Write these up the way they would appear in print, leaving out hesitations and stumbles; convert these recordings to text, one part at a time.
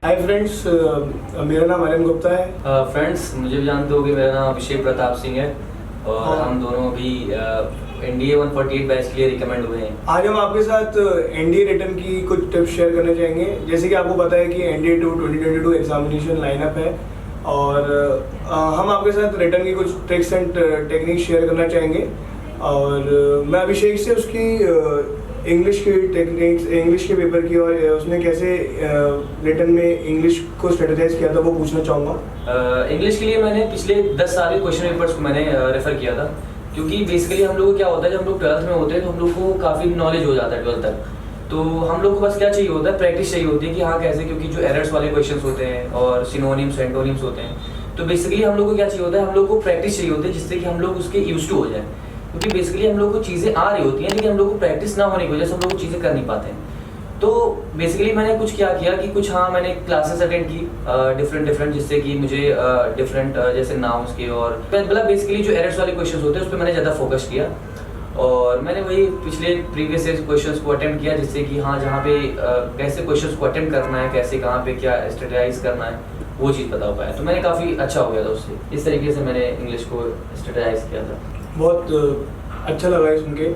Hi friends, मेरा नाम अनिल गुप्ता है। फ्रेंड्स, मुझे भी जानते हो कि मेरा नाम अभिषेक प्रताप सिंह है और हम दोनों भी NDA 148 बैच के लिए रिकमेंड हुए हैं। आज हम आपके साथ NDA रिटर्न की कुछ टिप्स शेयर करना चाहेंगे। जैसे कि आपको पता है कि NDA 2 2022 एग्जामिनेशन लाइनअप है और हम आपके साथ रिटर्न की कुछ ट्रिक्स एंड टेक्निक शेयर करना चाहेंगे। और मैं अभिषेक से उसकी इंग्लिश की टेक्निक्स, इंग्लिश के पेपर की और उसने कैसे रिटर्न में इंग्लिश को स्ट्रेटेजाइज किया था वो पूछना चाहूँगा। इंग्लिश के लिए मैंने पिछले 10 साल के क्वेश्चन पेपर्स को मैंने रेफर किया था, क्योंकि बेसिकली हम लोग को क्या होता है, जब हम लोग 12th में होते हैं तो हम लोग को काफ़ी नॉलेज हो जाता है 12th तक। तो हम लोग को बस क्या चाहिए होता है, प्रैक्टिस चाहिए होती है कि हाँ कैसे, क्योंकि जो एरर्स वाले क्वेश्चन होते हैं और सिनोनिम्स एंटोनिम्स होते हैं, तो बेसिकली हम लोग को क्या चाहिए होता है, हम लोग को प्रैक्टिस चाहिए होती है जिससे कि हम लोग उसके यूज टू हो जाए। क्योंकि बेसिकली हम लोग को चीज़ें आ रही होती हैं लेकिन हम लोग को प्रैक्टिस ना होने की वजह से हम लोग को चीज़ें कर नहीं पाते हैं। तो बेसिकली मैंने कुछ क्या किया कि कुछ मैंने क्लासेस अटेंड की डिफरेंट, जिससे कि मुझे डिफरेंट जैसे नाउन्स के और मतलब बेसिकली जो एरर्स वाले क्वेश्चंस होते हैं उस पर मैंने ज़्यादा फोकस किया और मैंने वही पिछले प्रीवियस ईयर क्वेश्चंस को अटेम्प्ट किया, जिससे कि हाँ जहाँ पे कैसे क्वेश्चंस को अटेम्प्ट करना है, कैसे कहाँ पे क्या स्ट्रेटेजाइज करना है, वो चीज़ पता हो पाया। तो मैंने काफ़ी अच्छा हो गया था उससे। इस तरीके से मैंने इंग्लिश को स्ट्रेटेजाइज किया था। बहुत अच्छा लगा है सुन के।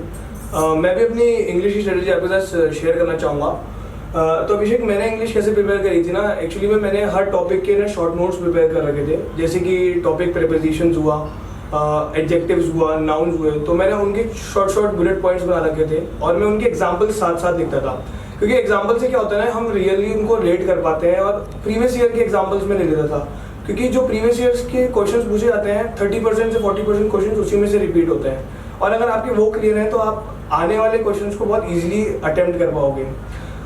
मैं भी अपनी इंग्लिश की स्ट्रेटेजी आपके साथ शेयर करना चाहूँगा। तो अभिषेक, मैंने इंग्लिश कैसे प्रिपेयर करी थी ना, एक्चुअली में मैंने हर टॉपिक के ना शॉर्ट नोट्स प्रिपेयर कर रखे थे। जैसे कि टॉपिक प्रीपोजिशंस हुआ, एडजेक्टिव्स हुआ, नाउन्स हुए, तो मैंने उनके शॉर्ट बुलेट पॉइंट्स बना रखे थे और मैं उनके एग्जाम्पल्स साथ साथ लिखता था। क्योंकि एग्जाम्पल से क्या होता है ना, हम रियली उनको रिलेट कर पाते हैं। और प्रीवियस ईयर के एग्जाम्पल्स में ले लेता था, क्योंकि जो प्रीवियस ईयर्स के क्वेश्चंस पूछे जाते हैं 30% से 40% क्वेश्चंस उसी में से रिपीट होते हैं। और अगर आपके वो क्लियर है तो आप आने वाले क्वेश्चंस को बहुत इजीली अटेम्प्ट कर पाओगे।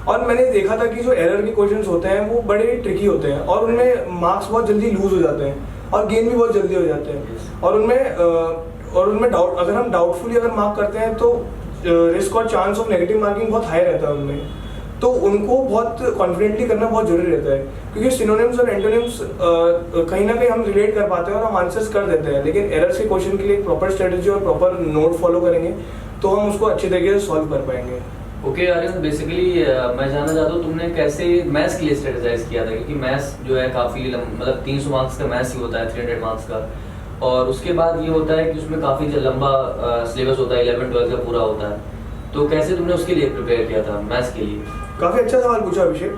और मैंने देखा था कि जो एरर के क्वेश्चंस होते हैं वो बड़े ट्रिकी होते हैं और उनमें मार्क्स बहुत जल्दी लूज हो जाते हैं और गेन भी बहुत जल्दी हो जाते हैं। और उनमें डाउट, अगर हम डाउटफुली अगर मार्क करते हैं तो रिस्क और चांस ऑफ नेगेटिव मार्किंग बहुत हाई रहता है उनमें। तो उनको बहुत कॉन्फिडेंटली करना बहुत जरूरी रहता है, क्योंकि सिनोनिम्स और एंटोनिम्स कहीं ना कहीं हम रिलेट कर पाते हैं और हम आंसर्स कर देते हैं। लेकिन एरर्स के क्वेश्चन के लिए प्रॉपर स्ट्रेटजी और प्रॉपर नोट फॉलो करेंगे तो हम उसको अच्छे तरीके से सॉल्व कर पाएंगे। ओके आर्यन, बेसिकली मैं जानना चाहता हूँ तुमने कैसे मैथ्स के लिए स्ट्रेटेजाइज किया था, क्योंकि मैथ्स जो है काफ़ी मतलब 300 मार्क्स का मैथ्स ही होता है, 300 मार्क्स का। और उसके बाद ये होता है कि उसमें काफ़ी लंबा सिलेबस होता है, 11-12 का पूरा होता है। तो कैसे तुमने उसके लिए प्रिपेयर किया था मैथ्स के लिए? काफ़ी अच्छा सवाल पूछा अभिषेक।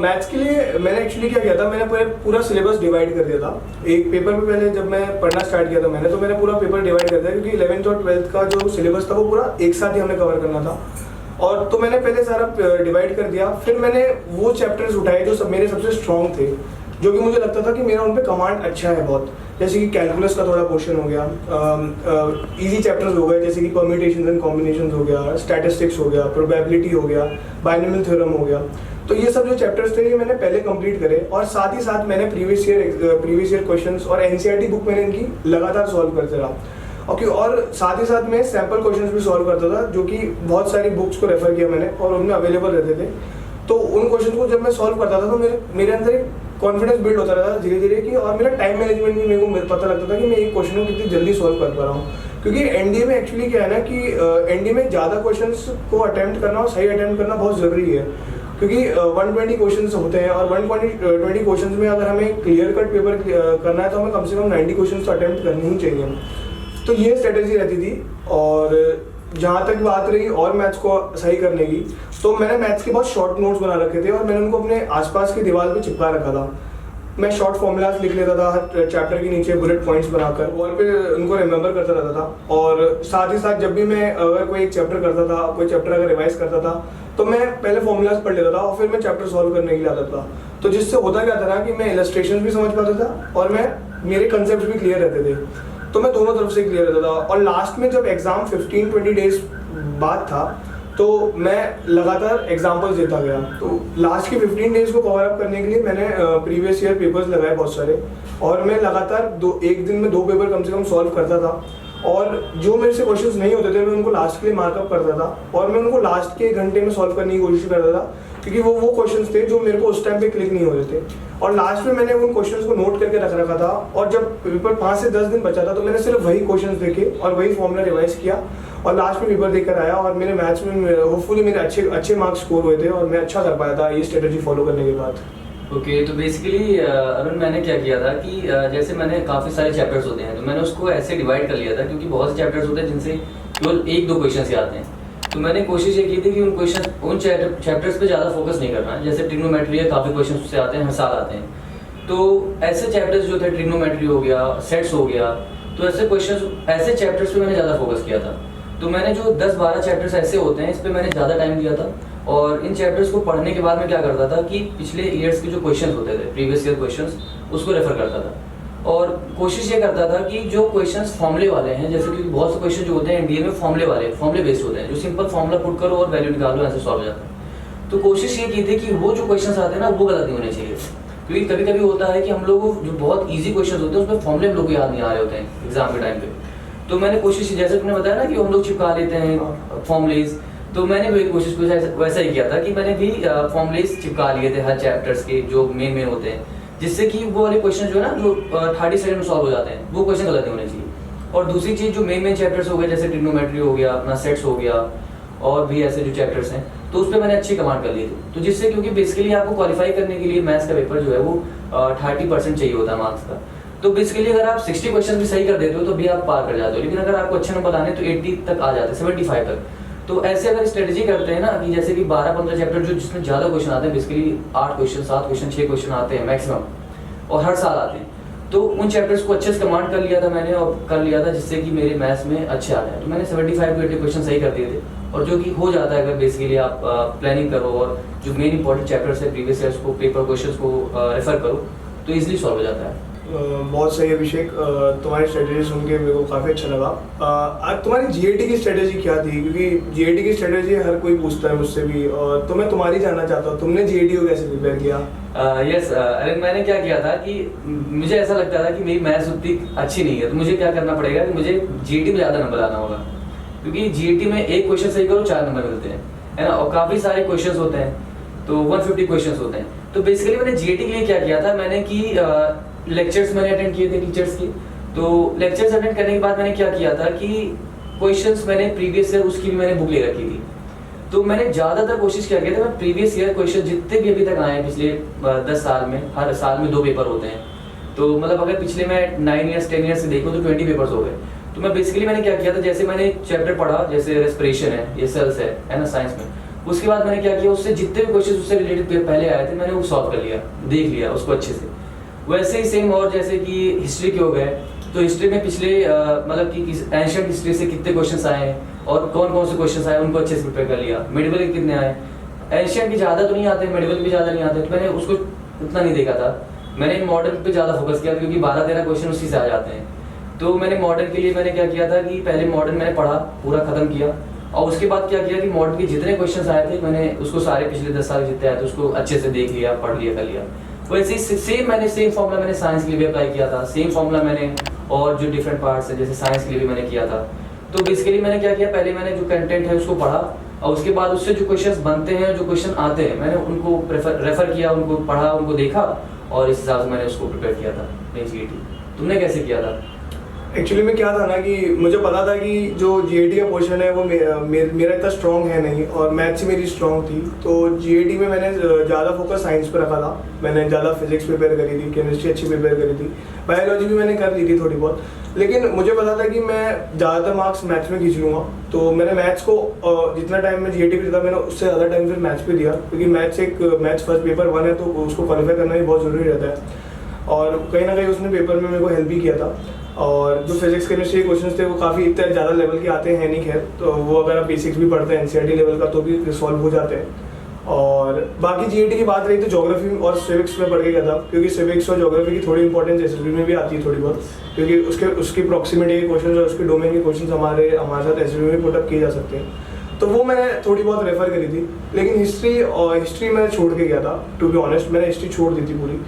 मैथ्स के लिए मैंने एक्चुअली क्या किया था, मैंने पूरा सिलेबस डिवाइड कर दिया था। एक पेपर में पहले जब मैं पढ़ना स्टार्ट किया था मैंने पूरा पेपर डिवाइड कर दिया, क्योंकि 11th और 12th का जो सिलेबस था वो पूरा एक साथ ही हमें कवर करना था। और तो मैंने पहले सारा डिवाइड कर दिया। फिर मैंने वो चैप्टर्स उठाए जो मेरे सबसे स्ट्रॉन्ग थे, जो कि मुझे लगता था कि मेरा उन पर कमांड अच्छा है बहुत। जैसे कि कैलकुलस का थोड़ा पोर्शन हो गया, इजी चैप्टर्स हो गए जैसे कि परम्यूटेशंस एंड कॉम्बिनेशंस हो गया, स्टैटिस्टिक्स हो गया, प्रोबेबिलिटी हो गया, बाइनोमियल थ्योरम हो गया। तो ये सब जो चैप्टर्स थे ये मैंने पहले कंप्लीट करे और साथ ही साथ मैंने प्रीवियस ईयर क्वेश्चंस और एनसीईआरटी बुक मैंने इनकी लगातार सॉल्व करते रहा। ओके, और साथ ही साथ मैं सैम्पल क्वेश्चंस भी सॉल्व करता था, जो कि बहुत सारी बुक्स को रेफर किया मैंने और उनमें अवेलेबल रहते थे। तो उन क्वेश्चन को जब मैं सॉल्व करता था तो मेरे अंदर एक कॉन्फिडेंस बिल्ड होता रहता था धीरे धीरे की, और मेरा टाइम मैनेजमेंट भी मेरे को पता लगता था कि मैं एक क्वेश्चन को कितनी जल्दी सॉल्व कर पा रहा हूँ। क्योंकि एनडीए में एक्चुअली क्या है ना कि एनडीए में ज़्यादा क्वेश्चंस को अटेम्प्ट करना और सही अटेम्प्ट करना बहुत ज़रूरी है, क्योंकि 120 क्वेश्चंस होते हैं और 120 क्वेश्चंस में अगर हमें क्लियर कट पेपर करना है तो हमें कम से कम 90 क्वेश्चंस तो अटेम्प्ट करने ही चाहिए। तो ये स्ट्रेटेजी रहती थी। और जहाँ तक बात रही और मैथ्स को सही करने की, तो मैंने मैथ्स के बहुत शॉर्ट नोट्स बना रखे थे और मैंने उनको अपने आसपास की दीवार पे चिपका रखा था। मैं शॉर्ट फॉर्मूलाज लिख लेता था हर चैप्टर के नीचे बुलेट पॉइंट्स बनाकर, वॉल पे उनको रिमेंबर करता रहता था। और साथ ही साथ जब भी मैं अगर कोई एक चैप्टर करता था, कोई चैप्टर अगर रिवाइज करता था, तो मैं पहले फॉर्मूलाज पढ़ लेता था और फिर मैं चैप्टर सॉल्व करने के लिए आता था। तो जिससे होता क्या था ना कि मैं इलस्ट्रेशन भी समझ पाता था और मेरे कंसेप्ट भी क्लियर रहते थे। तो मैं दोनों तरफ से क्लियर रहता था। और लास्ट में जब एग्जाम 15-20 डेज बाद था तो मैं लगातार एग्जाम्पल्स देता गया। तो लास्ट के 15 डेज को कवर अप करने के लिए मैंने प्रीवियस ईयर पेपर्स लगाए बहुत सारे, और मैं लगातार एक दिन में 2 पेपर कम से कम सॉल्व करता था। और जो मेरे से क्वेश्चंस नहीं होते थे मैं उनको लास्ट के लिए मार्कअप करता था और मैं उनको लास्ट के 1 घंटे में सॉल्व करने की कोशिश करता था, क्योंकि वो क्वेश्चंस थे जो मेरे को उस टाइम पे क्लिक नहीं हो रहे थे। और लास्ट में मैंने उन क्वेश्चंस को नोट करके रख रखा था, और जब पेपर 5 से 10 दिन बचा था तो मैंने सिर्फ वही क्वेश्चंस देखे और वही फॉर्मूला रिवाइज किया और लास्ट में पेपर देकर आया। और मेरे मैथ्स में होपफुली मेरे अच्छे मार्क्स स्कोर हुए थे और मैं अच्छा कर पाया था ये स्ट्रेटेजी फॉलो करने के बाद। ओके, तो बेसिकली अरुण मैंने क्या किया था कि जैसे मैंने काफ़ी सारे चैप्टर्स होते हैं तो मैंने उसको ऐसे डिवाइड कर लिया था, क्योंकि बहुत से चैप्टर्स होते हैं जिनसे केवल एक दो क्वेश्चन ही आते हैं। तो मैंने कोशिश ये की थी कि उन चैप्टर्स पे ज़्यादा फोकस नहीं करना है। जैसे ट्रिग्नोमेट्री है, काफ़ी क्वेश्चन उससे आते हैं, हर साल आते हैं। तो ऐसे चैप्टर्स जो थे, ट्रिग्नोमेट्री हो गया, सेट्स हो गया, तो ऐसे चैप्टर्स पे मैंने ज़्यादा फोकस किया था। तो मैंने जो 10-12 चैप्टर्स ऐसे होते हैं, इस पर मैंने ज़्यादा टाइम दिया था। और इन चैप्टर्स को पढ़ने के बाद मैं क्या करता था कि पिछले ईयर्स के जो क्वेश्चंस होते थे, प्रीवियस ईयर क्वेश्चंस, उसको रेफर करता था। और कोशिश ये करता था कि जो क्वेश्चंस फॉर्मूले वाले हैं, जैसे कि बहुत से क्वेश्चन जो होते हैं एनडीए में फॉर्मूले बेस्ड होते हैं, जो सिंपल फॉर्मूला पुट करो और वैल्यू निकालो, ऐसे सॉल्व हो जाता है। तो कोशिश ये की थी कि वो जो क्वेश्चंस आते हैं ना, वो गलत नहीं होने चाहिए। क्योंकि कभी कभी होता है कि हम लोग जो बहुत ईजी क्वेश्चन होते हैं उसमें फॉर्मूले हम लोग को याद नहीं आ रहे होते हैं एग्जाम के टाइम पे। तो मैंने कोशिश, जैसे तुमने बताया ना कि हम लोग चिपका लेते हैं फॉर्मूलेज, तो मैंने भी कोशिश वैसा ही किया था कि मैंने भी फॉर्मूलेज चिपका लिए थे हर चैप्टर्स के जो मेन होते हैं, जिससे कि वो वाले क्वेश्चन जो है ना, जो 30 सेकंड में सॉल्व हो जाते हैं, वो क्वेश्चन गलत नहीं होने चाहिए। और दूसरी चीज़, जो मेन चैप्टर्स हो गए, जैसे ट्रिग्नोमेट्री हो गया, अपना सेट्स हो गया, और भी ऐसे जो चैप्टर्स हैं, तो उस पर मैंने अच्छी कमांड कर ली थी। तो जिससे, क्योंकि बेसिकली आपको क्वालिफाई करने के लिए मैथ्स का पेपर जो है वो 30% चाहिए होता है मार्क्स का। तो बेसिकली अगर आप 60 क्वेश्चन भी सही कर देते हो तो भी आप पार कर जाते हो, लेकिन अगर आपको अच्छे नंबर लाने तो 80 तक आ जाते हैं, 75 तक। तो ऐसे अगर स्ट्रेटेजी करते हैं ना, कि जैसे कि 12-15 चैप्टर जो जिसमें ज़्यादा क्वेश्चन आते हैं, बेसिकली 8 क्वेश्चन, 7 क्वेश्चन, 6 क्वेश्चन आते हैं मैक्सिमम, और हर साल आते हैं, तो उन चैप्टर्स को अच्छे से कमांड कर लिया था मैंने, और कर लिया था जिससे कि मेरे मैथ्स में अच्छे आ जाए। तो मैंने 75 to 80 क्वेश्चन सही कर दिए थे, और जो कि हो जाता है अगर बेसिकली आप प्लानिंग करो और जो मेन इंपॉर्टेंट चैप्टर्स है प्रीवियस ईयर्स को, पेपर क्वेश्चंस को रेफर करो, तो इजीली सॉल्व हो जाता है। बहुत सही अभिषेक, तुम्हारी स्ट्रेटेजी सुन के मेरे को काफ़ी अच्छा लगा। आज तुम्हारी जीएटी की स्ट्रेटेजी क्या थी? क्योंकि जीएटी की स्ट्रेटेजी हर कोई पूछता है मुझसे भी, और तो मैं तुम्हारी जानना चाहता हूँ, तुमने जीएटी को कैसे प्रिपेयर किया? यस, अरे मैंने क्या किया था कि मुझे ऐसा लगता था कि मेरी मैथ्स उतनी अच्छी नहीं है, तो मुझे क्या करना पड़ेगा कि मुझे जीएटी में ज़्यादा नंबर लाना होगा, क्योंकि जीएटी में एक क्वेश्चन सही करो 4 नंबर मिलते हैं, है ना, और काफ़ी सारे क्वेश्चन होते हैं, तो 150 क्वेश्चन होते हैं। तो बेसिकली मैंने जीएटी के लिए क्या किया था, मैंने कि लेक्चर्स मैंने अटेंड किए थे टीचर्स की। तो लेक्चर्स अटेंड करने के बाद मैंने क्या किया था कि क्वेश्चंस मैंने प्रीवियस ईयर उसकी भी मैंने बुक ले रखी थी। तो मैंने ज़्यादातर कोशिश क्या किया था, मैं प्रीवियस ईयर क्वेश्चन जितने भी अभी तक आए हैं पिछले 10 साल में, हर साल में 2 पेपर होते हैं, तो मतलब अगर पिछले मैं 9 ईयर्स 10 ईयर्स से देखूँ तो 20 पेपर्स हो गए। तो मैं बेसिकली मैंने क्या किया था, जैसे मैंने एक चैप्टर पढ़ा, जैसे रेस्पिरेशन है, ये सेल्स है ना, साइंस में, उसके बाद मैंने क्या किया, उससे जितने भी क्वेश्चन उससे रिलेटेड पहले आए थे मैंने वो सॉल्व कर लिया, देख लिया उसको अच्छे से। वैसे ही सेम, और जैसे कि हिस्ट्री के हो गए, तो हिस्ट्री में पिछले मतलब कि एंशिएंट हिस्ट्री से कितने क्वेश्चंस आए हैं और कौन कौन से क्वेश्चंस आए, उनको अच्छे से प्रिपेयर कर लिया। मेडिवल के कितने आए, एंशिएंट के ज़्यादा तो नहीं आते, मेडिवल भी ज़्यादा नहीं आते, तो मैंने उसको उतना नहीं देखा था। मैंने मॉडर्न पे ज़्यादा फोकस किया, क्योंकि 12-13 क्वेश्चन उसी से आ जाते हैं। तो मैंने मॉडर्न के लिए मैंने क्या किया था कि पहले मॉडर्न मैंने पढ़ा, पूरा खत्म किया, और उसके बाद क्या किया कि मॉडर्न के जितने क्वेश्चंस आए थे मैंने उसको सारे पिछले 10 साल जितने आए थे उसको अच्छे से देख लिया, पढ़ लिया, कर लिया। वैसे ही सेम फॉर्मूला मैंने साइंस के लिए भी अप्लाई किया था, सेम फॉर्मूला मैंने और जो डिफरेंट पार्ट्स है जैसे साइंस के लिए भी मैंने किया था। तो बेसिकली मैंने क्या किया, पहले मैंने जो कंटेंट है उसको पढ़ा, और उसके बाद उससे जो क्वेश्चंस बनते हैं, जो क्वेश्चन आते हैं, मैंने उनको रेफर किया, उनको पढ़ा, उनको देखा, और इस हिसाब से मैंने उसको प्रिपेयर किया था जीएटी। तुमने कैसे किया था? एक्चुअली में क्या था ना कि मुझे पता था कि जो जीएटी का पोर्शन है वो मेरा इतना स्ट्रॉन्ग है नहीं, और मैथ्स मेरी स्ट्रॉन्ग थी। तो जीएटी में मैंने ज़्यादा फोकस साइंस पर रखा था, मैंने ज़्यादा फिजिक्स प्रिपेयर करी थी, केमिस्ट्री अच्छी प्रिपेयर करी थी, बायोलॉजी भी मैंने कर ली थी थोड़ी बहुत, लेकिन मुझे पता था कि मैं ज़्यादातर मार्क्स मैथ्स में खींच लूँगा। तो मैंने मैथ्स को जितना टाइम मैं जीएटी पे था मैंने उससे ज़्यादा टाइम फिर मैथ्स पे दिया, क्योंकि मैथ्स फर्स्ट पेपर 1 है, तो उसको क्वालिफाई करना भी बहुत ज़रूरी रहता है, और कहीं ना कहीं उसने पेपर में मेरे को हेल्प भी किया था। और जो फिजिक्स केमिस्ट्री के क्वेश्चंस थे वो काफ़ी इतने ज़्यादा लेवल के आते हैं नहीं, खैर, तो वो अगर आप बेसिक्स भी पढ़ते हैं एनसीईआरटी लेवल का तो भी सॉल्व हो जाते हैं। और बाकी जीएटी की बात रही तो ज्योग्राफी और सिविक्स में पढ़ के गया था, क्योंकि सिविक्स और ज्योग्राफी की थोड़ी इंपॉर्टेंस एसएसबी में भी आती है थोड़ी बहुत, क्योंकि उसकी प्रॉक्सिमिटी के क्वेश्चन और उसके डोमेन के क्वेश्चन हमारे साथ एसएसबी में पुटअप किए जा सकते हैं। तो वो मैंने थोड़ी बहुत रेफर करी थी, लेकिन हिस्ट्री मैंने छोड़ के गया था, टू बी ऑनेस्ट मैंने हिस्ट्री छोड़ दी थी पूरी,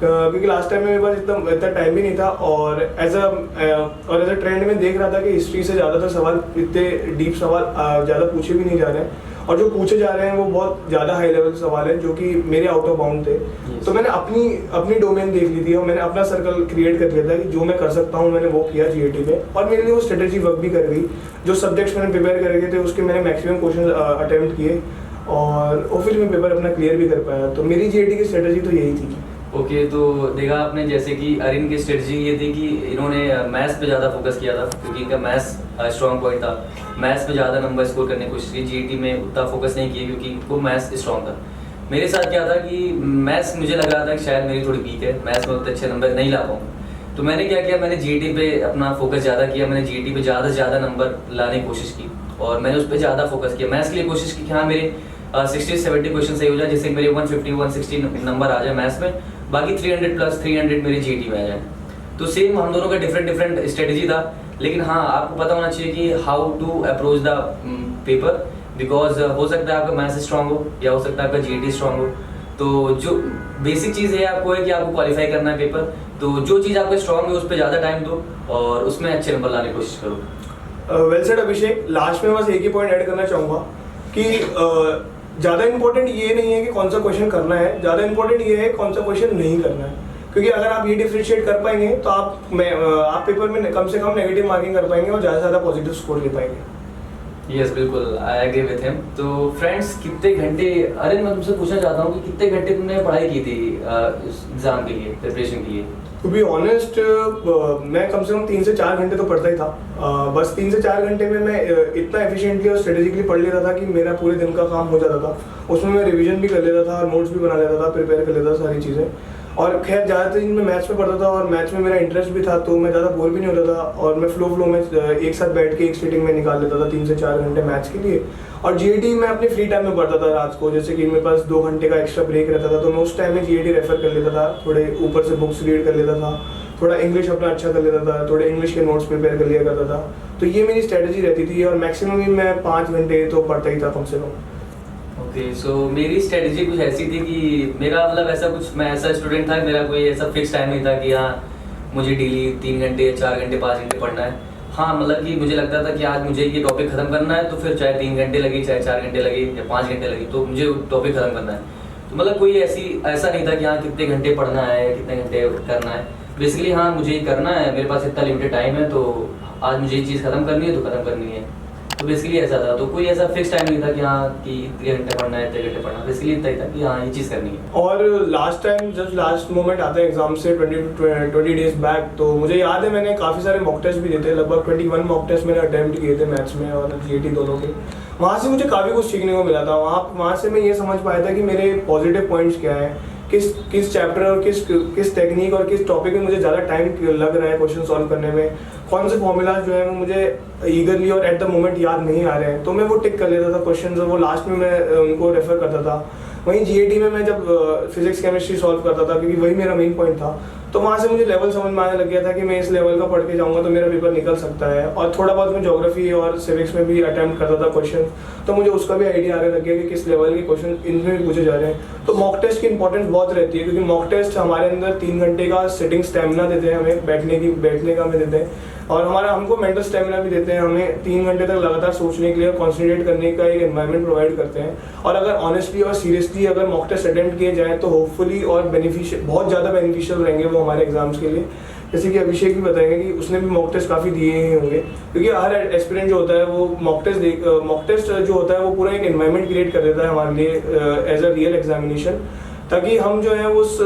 क्योंकि लास्ट टाइम में मेरे पास इतना टाइम भी नहीं था, और एज अ ट्रेंड में देख रहा था कि हिस्ट्री से ज़्यादातर सवाल, इतने डीप सवाल ज़्यादा पूछे भी नहीं जा रहे हैं, और जो पूछे जा रहे हैं वो बहुत ज़्यादा हाई लेवल सवाल हैं जो कि मेरे आउट ऑफ बाउंड थे। तो मैंने अपनी डोमेन देख ली थी, और मैंने अपना सर्कल क्रिएट कर लिया था कि जो मैं कर सकता हूँ मैंने वो किया जीएटी में, और मेरे लिए वो स्ट्रेटेजी वर्क भी कर गई। जो सब्जेक्ट्स मैंने प्रिपेयर करे थे उसके मैंने मैक्सिमम क्वेश्चन अटेम्प्ट किए, और फिर मैं पेपर अपना क्लियर भी कर पाया। तो मेरी जीएटी की स्ट्रेटजी तो यही थी। ओके, तो देखा आपने जैसे कि अरिन की स्ट्रेटजी ये थी कि इन्होंने मैथ्स पे ज़्यादा फोकस किया था, क्योंकि इनका मैथ्स स्ट्रॉन्ग पॉइंट था। मैथ्स पे ज़्यादा नंबर स्कोर करने की कोशिश की, जीईटी में उतना फोकस नहीं किया क्योंकि इनको मैथ्स स्ट्रॉन्ग था। मेरे साथ क्या था कि मैथ्स मुझे लग रहा था कि शायद मेरी थोड़ी वीक है, मैथ्स में उतने अच्छे नंबर नहीं ला पाऊँ। तो मैंने क्या किया, मैंने जीईटी पे अपना फोकस ज़्यादा किया, मैंने जीईटी पे ज़्यादा से ज़्यादा नंबर लाने की कोशिश की और मैंने उस पर ज़्यादा फोकस किया। मैथ्स के लिए कोशिश की कि हाँ मेरे 60-70 क्वेश्चन सही हो जाए, जिससे मेरे 150-160 नंबर आ जाए मैथ्स में, बाकी 300 प्लस 300 मेरे जीईटी में आ जाए। तो सेम हम दोनों का डिफरेंट स्ट्रेटजी था, लेकिन हाँ आपको पता होना चाहिए कि how to approach the paper, because हो सकता है आपका मैथ्स स्ट्रांग हो या हो सकता है आपका जीईटी स्ट्रांग हो। तो जो बेसिक चीज़ है आपको है कि आपको क्वालिफाई करना है पेपर, तो जो चीज़ आपका स्ट्रांग है उस पर ज़्यादा टाइम दो और उसमें अच्छे नंबर लाने की कोशिश करो। वेल सेड अभिषेक। लास्ट में बस एक ही पॉइंट ऐड करना चाहूँगा कि ज़्यादा इंपॉर्टेंट ये नहीं है कि कौन सा क्वेश्चन करना है, ज़्यादा इंपॉर्टेंट ये है कौन सा क्वेश्चन नहीं करना है। क्योंकि अगर आप ये डिफरेंशिएट कर पाएंगे तो आप पेपर में कम से कम नेगेटिव मार्किंग कर पाएंगे और ज़्यादा से ज़्यादा पॉजिटिव स्कोर ले पाएंगे। यस बिल्कुल, आई एग्री विथ हिम। तो फ्रेंड्स कितने घंटे, अरे मैं तुमसे पूछना चाहता हूँ कि कितने घंटे तुमने पढ़ाई की थी एग्जाम के लिए, प्रिपरेशन के लिए? टू बी ऑनेस्ट मैं कम से कम 3 से 4 घंटे तो पढ़ता ही था। बस 3 से 4 घंटे में मैं इतना एफिशिएंटली और स्ट्रेटेजिकली पढ़ लेता था कि मेरा पूरे दिन का काम हो जाता था। उसमें मैं रिवीजन भी कर लेता था, नोट्स भी बना लेता था, प्रिपेयर कर लेता था सारी चीज़ें। और खैर ज़्यादातर दिन मैं मैथ्स में पढ़ता था और मैथ्स में मेरा इंटरेस्ट भी था, तो मैं ज़्यादा बोर भी नहीं होता था और मैं फ्लो में एक साथ बैठ के एक सीटिंग में निकाल लेता था 3 से 4 घंटे मैथ्स के लिए। और जीईटी मैं अपने फ्री टाइम में पढ़ता था रात को, जैसे कि मेरे पास 2 घंटे का एक्स्ट्रा ब्रेक रहता था, तो मैं उस टाइम में जीईटी रेफर कर लेता था, थोड़े ऊपर से बुक्स रीड कर लेता था, थोड़ा इंग्लिश अपना अच्छा कर लेता था, थोड़े इंग्लिश के नोट्स प्रिपेयर कर लिया करता था। तो ये मेरी स्ट्रेटजी रहती थी और मैक्सिमम ही मैं 5 घंटे तो पढ़ता ही था कम से कम। ओके, सो मेरी स्ट्रेटजी कुछ ऐसी थी कि मेरा मतलब ऐसा कुछ, मैं ऐसा स्टूडेंट था, मेरा कोई ऐसा फिक्स टाइम नहीं था कि हाँ मुझे डेली 3 घंटे 4 घंटे 5 घंटे पढ़ना है। हाँ मतलब कि मुझे लगता था कि आज मुझे ये टॉपिक खत्म करना है, तो फिर चाहे 3 घंटे लगे, चाहे 4 घंटे लगे या 5 घंटे लगे, तो मुझे टॉपिक खत्म करना है। तो मतलब कोई ऐसा नहीं था कि हाँ कितने घंटे पढ़ना है या कितने घंटे करना है। बेसिकली हाँ मुझे ये करना है, मेरे पास इतना लिमिटेड टाइम है, तो आज मुझे ये चीज़ खत्म करनी है तो खत्म करनी है। तो बेसिकली ऐसा था, तो कोई ऐसा फिक्स टाइम नहीं था कि हाँ कि इतने घंटे पढ़ना है, इतने घंटे पढ़ना। बेसिकली इतना ही था कि हाँ ये चीज़ करनी है। और लास्ट टाइम जब लास्ट मोमेंट आता है एग्जाम से 20 डेज बैक, तो मुझे याद है मैंने काफ़ी सारे मॉक टेस्ट भी दिए थे, लगभग 21 मॉक टेस्ट मैंने अटेम्प्ट किए थे मैथ्स में और जीईटी दोनों के। वहाँ से मुझे काफ़ी कुछ सीखने को मिला था। वहाँ से मैं ये समझ पाया था कि मेरे पॉजिटिव पॉइंट्स क्या है, किस चैप्टर और किस टेक्निक और किस टॉपिक में मुझे ज़्यादा टाइम लग रहा है क्वेश्चन सॉल्व करने में, कौन से फॉर्मूला जो है वो मुझे ईगरली और एट द मोमेंट याद नहीं आ रहे हैं, तो मैं वो टिक कर लेता था क्वेश्चन और वो लास्ट में मैं उनको रेफर करता था। वहीं जीईटी में मैं जब फिजिक्स केमिस्ट्री सॉल्व करता था, क्योंकि वही मेरा मेन पॉइंट था, तो वहाँ से मुझे लेवल समझ में आने लग गया था कि मैं इस लेवल का पढ़ के जाऊँगा तो मेरा पेपर निकल सकता है। और थोड़ा बहुत मैं ज्योग्राफी और सिविक्स में भी अटेम्प्ट करता था क्वेश्चन, तो मुझे उसका भी आइडिया आने लग गया कि किस लेवल के क्वेश्चन इनमें भी पूछे जा रहे हैं। तो मॉक टेस्ट की इंपॉर्टेंस बहुत रहती है, क्योंकि मॉक टेस्ट हमारे अंदर 3 घंटे का सिटिंग स्टेमिना देते हैं, हमें बैठने का हमें देते हैं, और हमको मेंटल स्टेमिना भी देते हैं, हमें 3 घंटे तक लगातार सोचने के लिए, कॉन्सेंट्रेट करने का एक एनवायरनमेंट प्रोवाइड करते हैं। और अगर ऑनेस्टली और सीरियसली अगर मॉक टेस्ट अटेम्प्ट किए जाए तो होपफुली और बहुत ज़्यादा बेनिफिशियल रहेंगे वो हमारे एग्जाम्स के लिए। जैसे कि अभिषेक भी बताएंगे कि उसने भी मॉक टेस्ट काफ़ी दिए ही होंगे, क्योंकि हर एस्पिरेंट जो होता है वो मॉक टेस्ट जो होता है वो पूरा एक एनवायरनमेंट क्रिएट कर देता है हमारे लिए एज अ रियल एग्जामिनेशन, ताकि हम जो है उस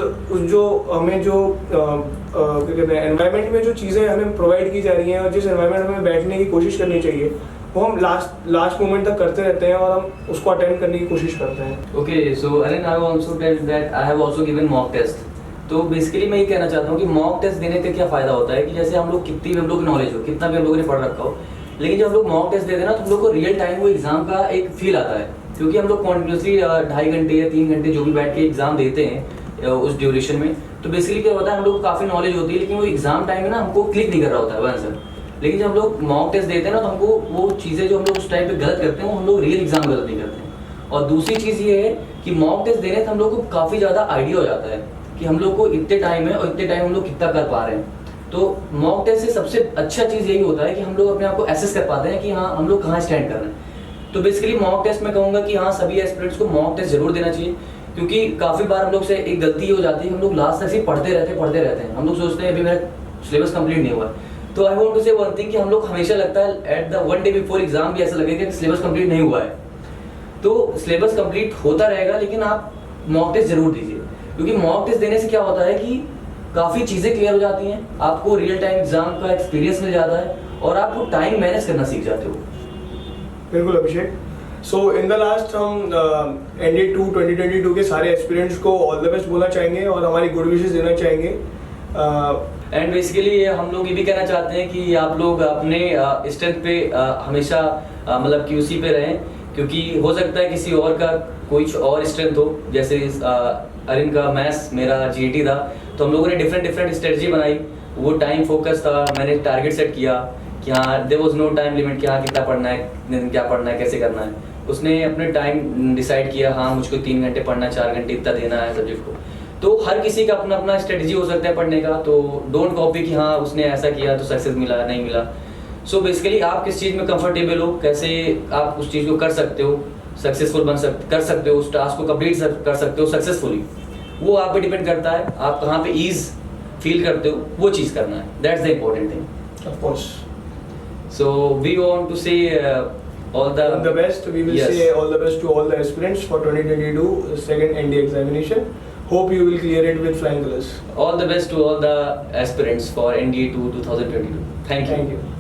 जो हमें जो क्या कहते हैं एनवायरनमेंट में जो चीज़ें हमें प्रोवाइड की जा रही हैं और जिस एनवायरनमेंट में हमें बैठने की कोशिश करनी चाहिए वो हम लास्ट मोमेंट तक करते रहते हैं और हम उसको अटेंड करने की कोशिश करते हैं। Okay, so aren't I also tell that I have also given mock test. तो बेसिकली मैं ये कहना चाहता हूँ कि मॉक टेस्ट देने का क्या फ़ायदा होता है कि जैसे हम लोग कितनी भी हम लोग नॉलेज हो, कितना भी हम लोगों ने पढ़ रखा हो, लेकिन जब हम लोग मॉक टेस्ट देते हैं ना तो हम लोग को रियल टाइम वो एग्जाम का एक फील आता है, क्योंकि हम लोग कॉन्टिन्यूसली 2.5 घंटे या 3 घंटे जो भी बैठ के एग्जाम देते हैं उस ड्यूरेशन में, तो बेसिकली क्या होता है हम लोग को काफ़ी नॉलेज होती है, लेकिन वो एग्जाम टाइम में ना हमको क्लिक नहीं कर रहा होता है वो आंसर। लेकिन जब हम लोग मॉक टेस्ट देते हैं ना तो हमको वो चीज़ें जो हम लोग उस टाइम पे गलत करते हैं वो हम लोग रियल एग्जाम गलत नहीं करते हैं। और दूसरी चीज़ ये है कि मॉक टेस्ट देने से हम लोग को काफ़ी ज़्यादा आइडिया हो जाता है कि हम लोग को इतने टाइम है और इतने टाइम हम लोग कितना कर पा रहे हैं। तो मॉक टेस्ट से सबसे अच्छा चीज़ यही होता है कि हम लोग अपने आप को एसेस कर पाते हैं कि हाँ हम लोग कहाँ स्टैंड कर रहे हैं। तो बेसिकली मॉक टेस्ट में कहूँगा कि हाँ सभी एस्पिरेंट्स को मॉक टेस्ट जरूर देना चाहिए, क्योंकि काफ़ी बार हम लोग से एक गलती हो जाती है, हम लोग लास्ट तक सिर्फ पढ़ते रहते हैं। हम लोग सोचते हैं अभी मेरा सिलेबस कंप्लीट नहीं हुआ। तो आई वांट टू से वन थिंग कि हम लोग हमेशा लगता है at the 1 day before exam भी ऐसा लगेगा कि सिलेबस कंप्लीट नहीं हुआ है। तो सिलेबस कंप्लीट होता रहेगा, लेकिन आप मॉक टेस्ट जरूर दीजिए, क्योंकि मॉक टेस्ट देने से क्या होता है कि काफ़ी चीज़ें क्लियर हो जाती हैं, आपको रियल टाइम एग्जाम का एक्सपीरियंस मिल जाता है और आपको टाइम मैनेज करना सीख जाते हो। बिल्कुल अभिषेक। सो इन द लास्ट हम NDA 2 2022 के सारे एस्पिरेंट्स को ऑल द बेस्ट बोलना चाहेंगे और हमारी गुड विशेस देना चाहेंगे। एंड बेसिकली हम लोग ये भी कहना चाहते हैं कि आप लोग अपने स्ट्रेंथ पे हमेशा मतलब कि उसी पे रहें, क्योंकि हो सकता है किसी और का कुछ और स्ट्रेंथ हो, जैसे अरिन का मैथ्स, मेरा GAT था, तो हम लोगों ने डिफरेंट स्ट्रेटजी बनाई, वो टाइम फोकस था, मैंने टारगेट सेट किया कि हाँ there was no time limit कि हाँ कितना पढ़ना है, क्या पढ़ना है, कैसे करना है, उसने अपने टाइम डिसाइड किया, हाँ मुझको 3 घंटे पढ़ना है, 4 घंटे इतना देना है सब्जेक्ट को। तो हर किसी का अपना अपना स्ट्रेटजी हो सकता है पढ़ने का, तो डोंट कॉपी कि हाँ उसने ऐसा किया तो सक्सेस मिला, नहीं मिला। सो बेसिकली आप किस चीज़ में कंफर्टेबल हो, कैसे आप उस चीज़ को कर सकते हो, सक्सेसफुल कर सकते हो, उस टास्क को कंप्लीट कर सकते हो सक्सेसफुली, वो आप पे डिपेंड करता है, आप कहाँ पे ईज फील करते हो, वो चीज़ करना है, that's the important thing. Of course. So we want to say all the best. We will yes. say all the best to all the aspirants for 2022 second NDA examination. Hope you will clear it with flying colors. All the best to all the aspirants for NDA 2 2022. Thank you. Thank you.